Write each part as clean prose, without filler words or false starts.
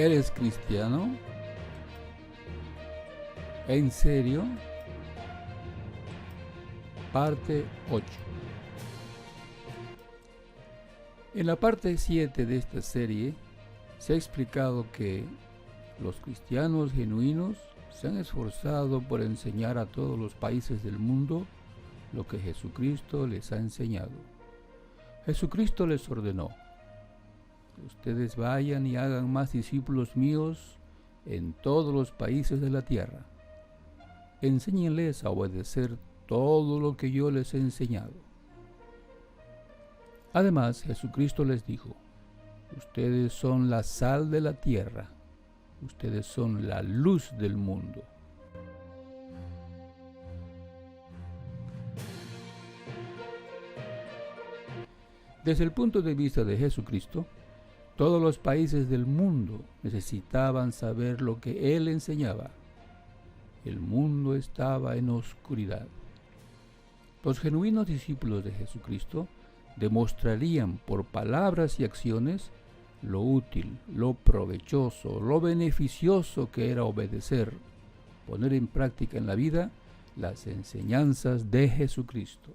¿Eres cristiano? ¿En serio? Parte 8. En la parte 7 de esta serie se ha explicado que los cristianos genuinos se han esforzado por enseñar a todos los países del mundo lo que Jesucristo les ha enseñado. Jesucristo les ordenó: ustedes vayan y hagan más discípulos míos en todos los países de la tierra. Enséñenles a obedecer todo lo que yo les he enseñado. Además, Jesucristo les dijo: ustedes son la sal de la tierra, ustedes son la luz del mundo. Desde el punto de vista de Jesucristo, todos los países del mundo necesitaban saber lo que Él enseñaba. El mundo estaba en oscuridad. Los genuinos discípulos de Jesucristo demostrarían por palabras y acciones lo útil, lo provechoso, lo beneficioso que era obedecer, poner en práctica en la vida las enseñanzas de Jesucristo.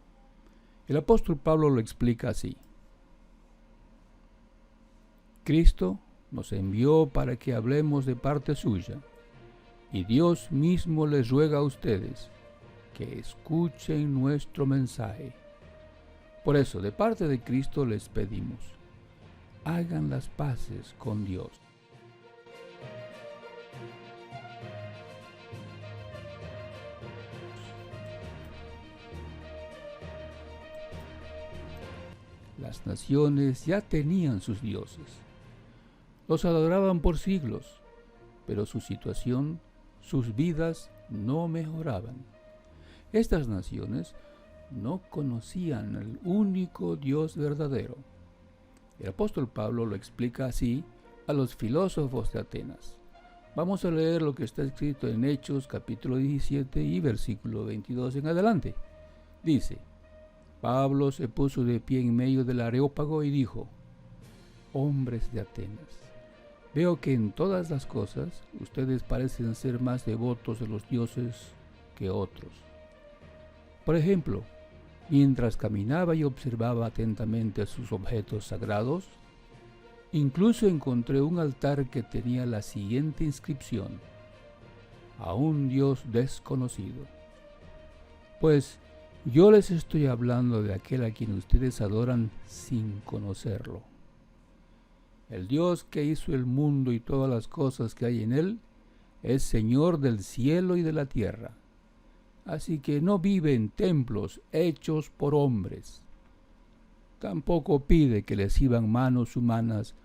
El apóstol Pablo lo explica así: Cristo nos envió para que hablemos de parte suya, y Dios mismo les ruega a ustedes que escuchen nuestro mensaje. Por eso, de parte de Cristo les pedimos: hagan las paces con Dios. Las naciones ya tenían sus dioses. Los adoraban por siglos, pero su situación, sus vidas no mejoraban. Estas naciones no conocían al único Dios verdadero. El apóstol Pablo lo explica así a los filósofos de Atenas. Vamos a leer lo que está escrito en Hechos capítulo 17 y versículo 22 en adelante. Dice: Pablo se puso de pie en medio del Areópago y dijo: hombres de Atenas, veo que en todas las cosas ustedes parecen ser más devotos de los dioses que otros. Por ejemplo, mientras caminaba y observaba atentamente sus objetos sagrados, incluso encontré un altar que tenía la siguiente inscripción: a un Dios desconocido. Pues yo les estoy hablando de aquel a quien ustedes adoran sin conocerlo. El Dios que hizo el mundo y todas las cosas que hay en él es Señor del cielo y de la tierra. Así que no vive en templos hechos por hombres. Tampoco pide que les sirvan manos humanas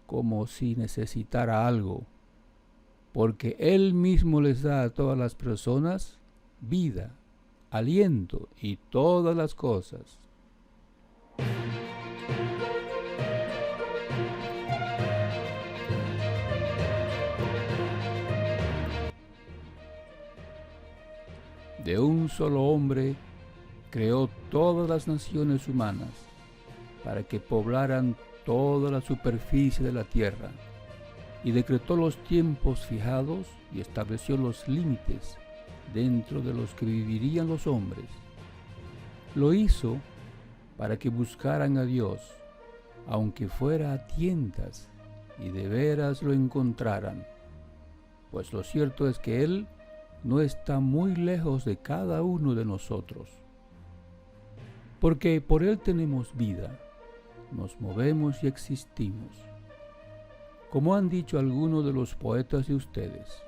como si necesitara algo, porque Él mismo les da a todas las personas vida, aliento y todas las cosas. De un solo hombre creó todas las naciones humanas para que poblaran toda la superficie de la tierra, y decretó los tiempos fijados y estableció los límites dentro de los que vivirían los hombres. Lo hizo para que buscaran a Dios, aunque fuera a tientas, y de veras lo encontraran, pues lo cierto es que Él no está muy lejos de cada uno de nosotros. Porque por Él tenemos vida, nos movemos y existimos. Como han dicho algunos de los poetas de ustedes,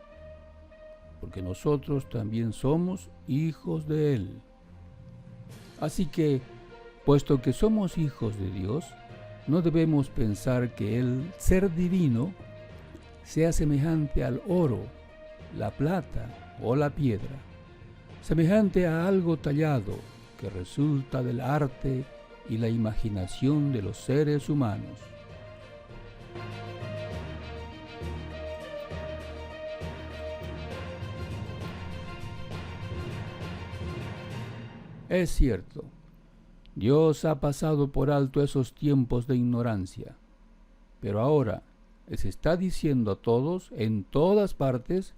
porque nosotros también somos hijos de Él. Así que, puesto que somos hijos de Dios, no debemos pensar que el ser divino sea semejante al oro, la plata o la piedra, semejante a algo tallado que resulta del arte y la imaginación de los seres humanos. Es cierto, Dios ha pasado por alto esos tiempos de ignorancia, pero ahora, les está diciendo a todos, en todas partes,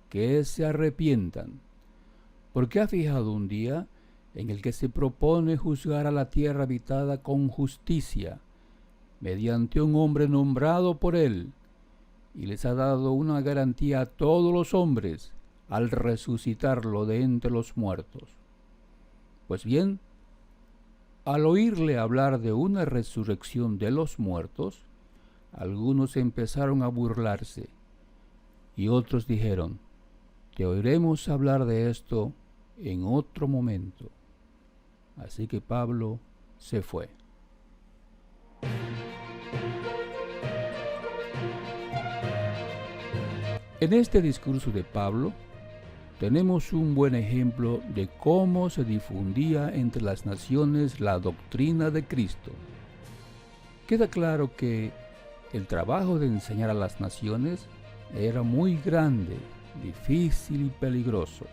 que se arrepientan, porque ha fijado un día en el que se propone juzgar a la tierra habitada con justicia, mediante un hombre nombrado por él, y les ha dado una garantía a todos los hombres al resucitarlo de entre los muertos. Pues bien, al oírle hablar de una resurrección de los muertos, algunos empezaron a burlarse, y otros dijeron: te oiremos hablar de esto en otro momento. Así que Pablo se fue. En este discurso de Pablo tenemos un buen ejemplo de cómo se difundía entre las naciones la doctrina de Cristo. Queda claro que el trabajo de enseñar a las naciones era muy grande, difícil y peligroso.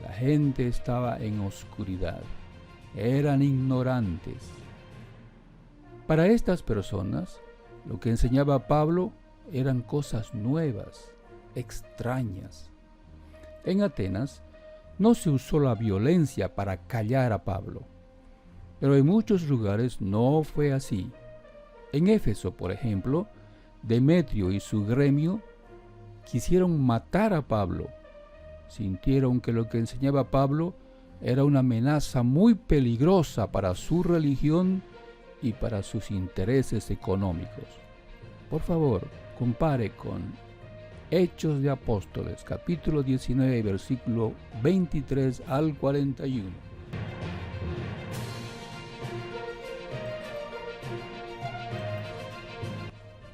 La gente estaba en oscuridad, eran ignorantes. Para estas personas, lo que enseñaba Pablo eran cosas nuevas, extrañas. En Atenas no se usó la violencia para callar a Pablo, pero en muchos lugares no fue así. En Éfeso, por ejemplo, Demetrio y su gremio quisieron matar a Pablo. Sintieron que lo que enseñaba Pablo era una amenaza muy peligrosa para su religión y para sus intereses económicos. Por favor, compare con Hechos de Apóstoles, capítulo 19, versículo 23 al 41.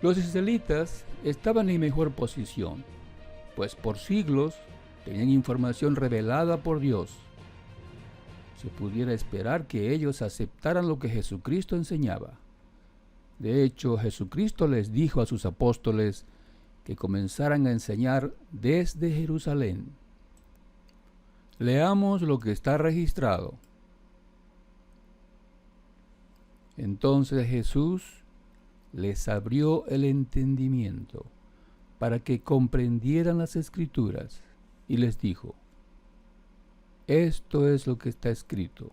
Los israelitas estaban en mejor posición, pues por siglos tenían información revelada por Dios. Se pudiera esperar que ellos aceptaran lo que Jesucristo enseñaba. De hecho, Jesucristo les dijo a sus apóstoles que comenzaran a enseñar desde Jerusalén. Leamos lo que está registrado. Entonces Jesús les abrió el entendimiento para que comprendieran las Escrituras y les dijo: esto es lo que está escrito.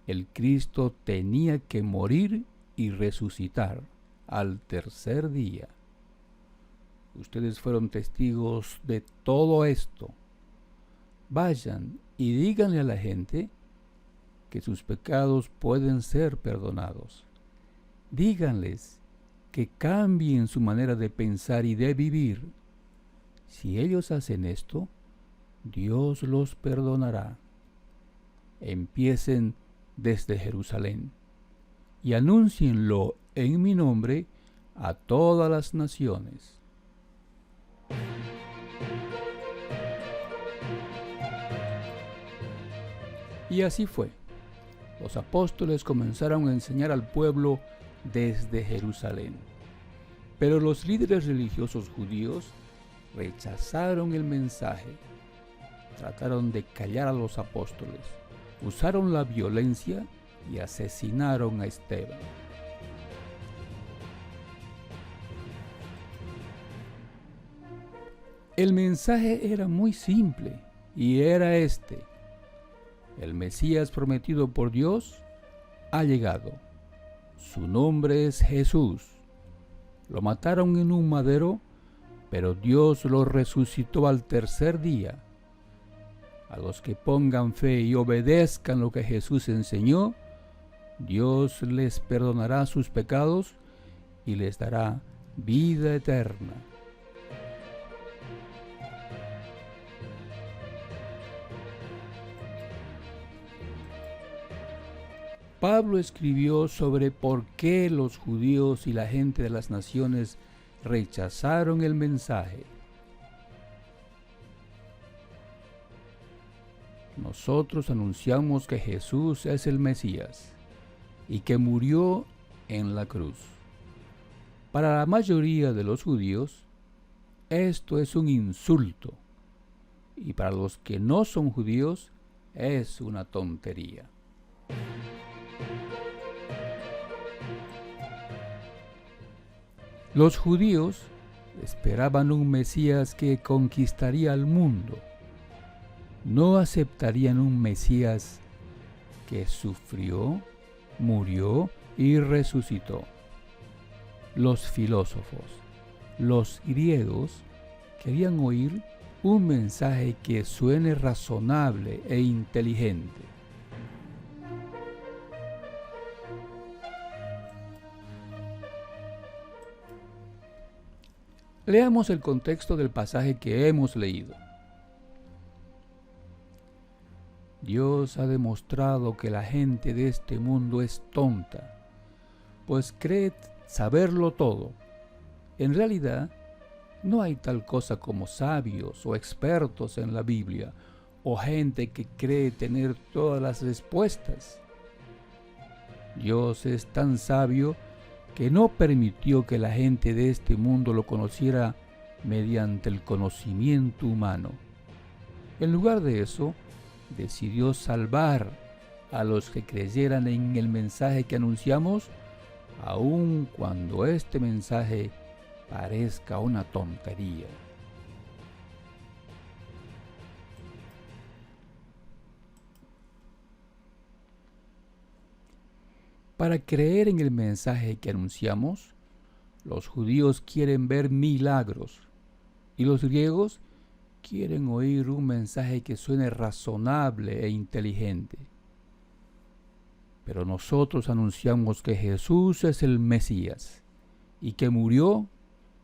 El Cristo tenía que morir y resucitar al tercer día. Ustedes fueron testigos de todo esto. Vayan y díganle a la gente que sus pecados pueden ser perdonados. Díganles que cambien su manera de pensar y de vivir. Si ellos hacen esto, Dios los perdonará. Empiecen desde Jerusalén y anúncienlo en mi nombre a todas las naciones. Y así fue. Los apóstoles comenzaron a enseñar al pueblo desde Jerusalén. Pero los líderes religiosos judíos rechazaron el mensaje. Trataron de callar a los apóstoles. Usaron la violencia y asesinaron a Esteban. El mensaje era muy simple y era este: el Mesías prometido por Dios ha llegado. Su nombre es Jesús. Lo mataron en un madero, pero Dios lo resucitó al tercer día. A los que pongan fe y obedezcan lo que Jesús enseñó, Dios les perdonará sus pecados y les dará vida eterna. Pablo escribió sobre por qué los judíos y la gente de las naciones rechazaron el mensaje. Nosotros anunciamos que Jesús es el Mesías y que murió en la cruz. Para la mayoría de los judíos, esto es un insulto, y para los que no son judíos, es una tontería. Los judíos esperaban un Mesías que conquistaría al mundo. No aceptarían un Mesías que sufrió, murió y resucitó. Los filósofos, los griegos, querían oír un mensaje que suene razonable e inteligente. Leamos el contexto del pasaje que hemos leído. Dios ha demostrado que la gente de este mundo es tonta, pues cree saberlo todo. En realidad, no hay tal cosa como sabios o expertos en la Biblia, o gente que cree tener todas las respuestas. Dios es tan sabio que no permitió que la gente de este mundo lo conociera mediante el conocimiento humano. En lugar de eso, decidió salvar a los que creyeran en el mensaje que anunciamos, aun cuando este mensaje parezca una tontería. Para creer en el mensaje que anunciamos, los judíos quieren ver milagros y los griegos quieren oír un mensaje que suene razonable e inteligente. Pero nosotros anunciamos que Jesús es el Mesías y que murió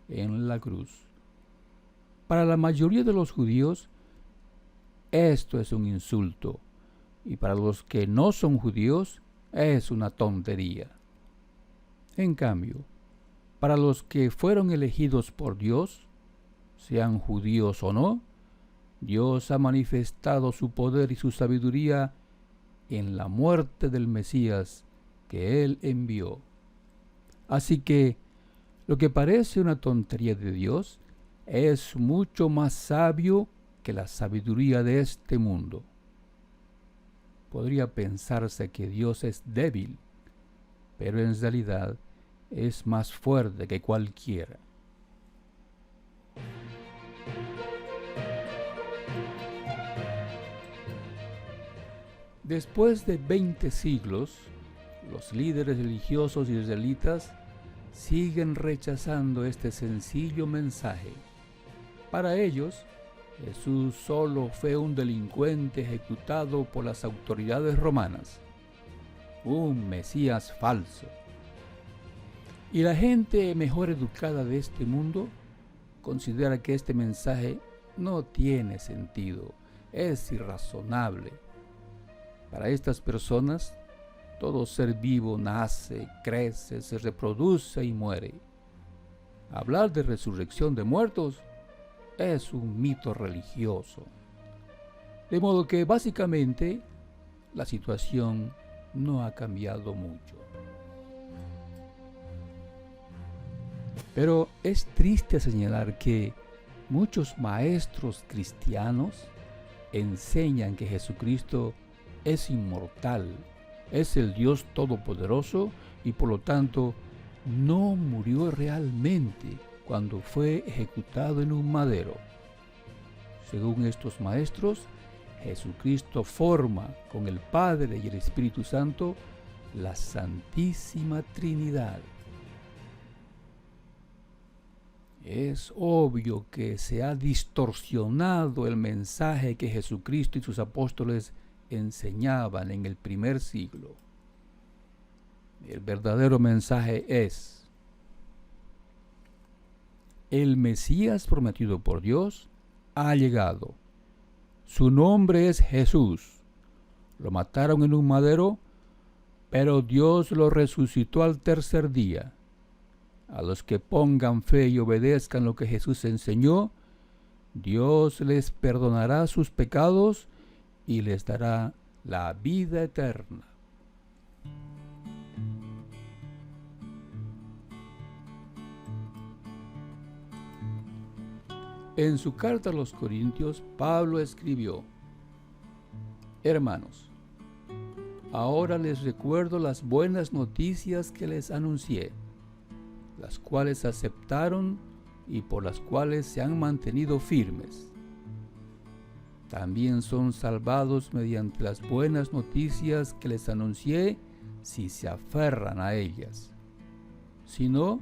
en la cruz. Para la mayoría de los judíos, esto es un insulto, y para los que no son judíos, es una tontería. En cambio, para los que fueron elegidos por Dios, sean judíos o no, Dios ha manifestado su poder y su sabiduría en la muerte del Mesías que Él envió. Así que lo que parece una tontería de Dios es mucho más sabio que la sabiduría de este mundo. Podría pensarse que Dios es débil, pero en realidad es más fuerte que cualquiera. Después de 20 siglos, los líderes religiosos israelitas siguen rechazando este sencillo mensaje. Para ellos, Jesús solo fue un delincuente ejecutado por las autoridades romanas, un Mesías falso. Y la gente mejor educada de este mundo considera que este mensaje no tiene sentido, es irrazonable. Para estas personas, todo ser vivo nace, crece, se reproduce y muere. Hablar de resurrección de muertos es un mito religioso. De modo que básicamente la situación no ha cambiado mucho. Pero es triste señalar que muchos maestros cristianos enseñan que Jesucristo es inmortal, es el Dios Todopoderoso y por lo tanto no murió realmente cuando fue ejecutado en un madero. Según estos maestros, Jesucristo forma con el Padre y el Espíritu Santo la Santísima Trinidad. Es obvio que se ha distorsionado el mensaje que Jesucristo y sus apóstoles enseñaban en el primer siglo. El verdadero mensaje es: el Mesías prometido por Dios ha llegado. Su nombre es Jesús. Lo mataron en un madero, pero Dios lo resucitó al tercer día. A los que pongan fe y obedezcan lo que Jesús enseñó, Dios les perdonará sus pecados y les dará la vida eterna. En su carta a los Corintios, Pablo escribió: Hermanos, ahora les recuerdo las buenas noticias que les anuncié. las cuales aceptaron y por las cuales se han mantenido firmes. También son salvados mediante las buenas noticias que les anuncié si se aferran a ellas. Si no,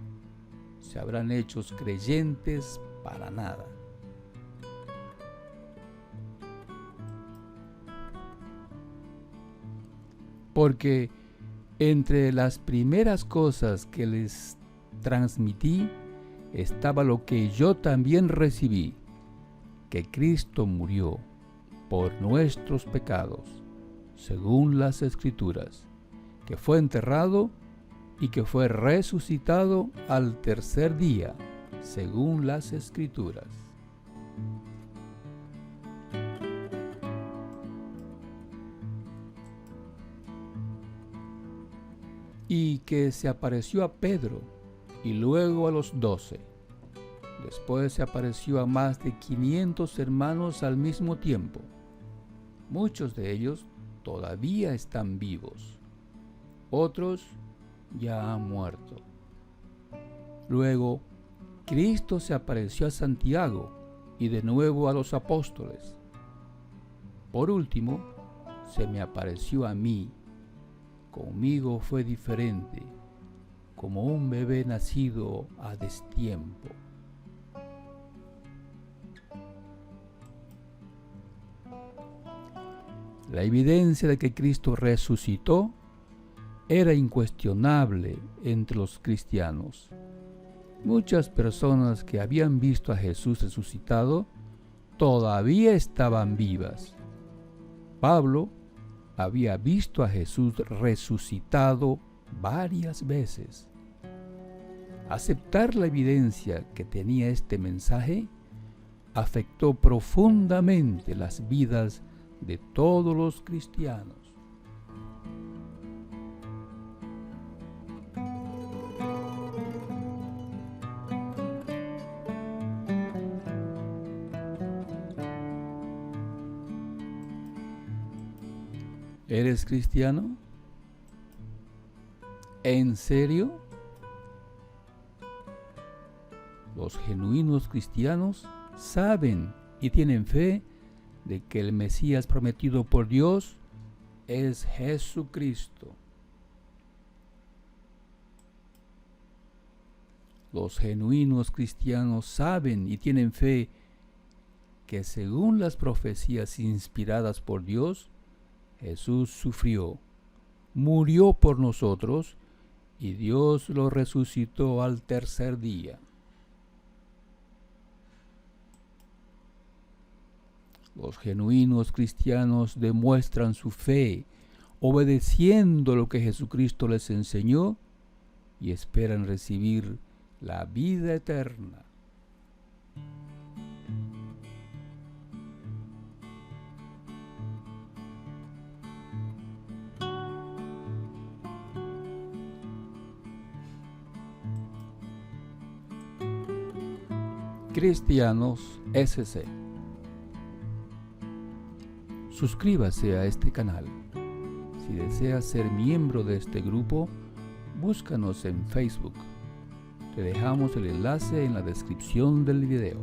se habrán hecho creyentes para nada. Porque entre las primeras cosas que les transmití estaba lo que yo también recibí, que Cristo murió por nuestros pecados, según las Escrituras, que fue enterrado y que fue resucitado al tercer día, según las Escrituras. Y que se apareció a Pedro y luego a los 12. Después se apareció a más de 500 hermanos al mismo tiempo. Muchos de ellos todavía están vivos. Otros ya han muerto. Luego, Cristo se apareció a Santiago y de nuevo a los apóstoles. Por último, se me apareció a mí. Conmigo fue diferente, como un bebé nacido a destiempo. La evidencia de que Cristo resucitó era incuestionable entre los cristianos. Muchas personas que habían visto a Jesús resucitado todavía estaban vivas. Pablo había visto a Jesús resucitado varias veces. Aceptar la evidencia que tenía este mensaje afectó profundamente las vidas de todos los cristianos. ¿Eres cristiano? ¿En serio? Los genuinos cristianos saben y tienen fe de que el Mesías prometido por Dios es Jesucristo. Los genuinos cristianos saben y tienen fe que según las profecías inspiradas por Dios, Jesús sufrió, murió por nosotros y Dios lo resucitó al tercer día. Los genuinos cristianos demuestran su fe obedeciendo lo que Jesucristo les enseñó y esperan recibir la vida eterna. Cristianos SC. Suscríbase a este canal. Si desea ser miembro de este grupo, búscanos en Facebook. Te dejamos el enlace en la descripción del video.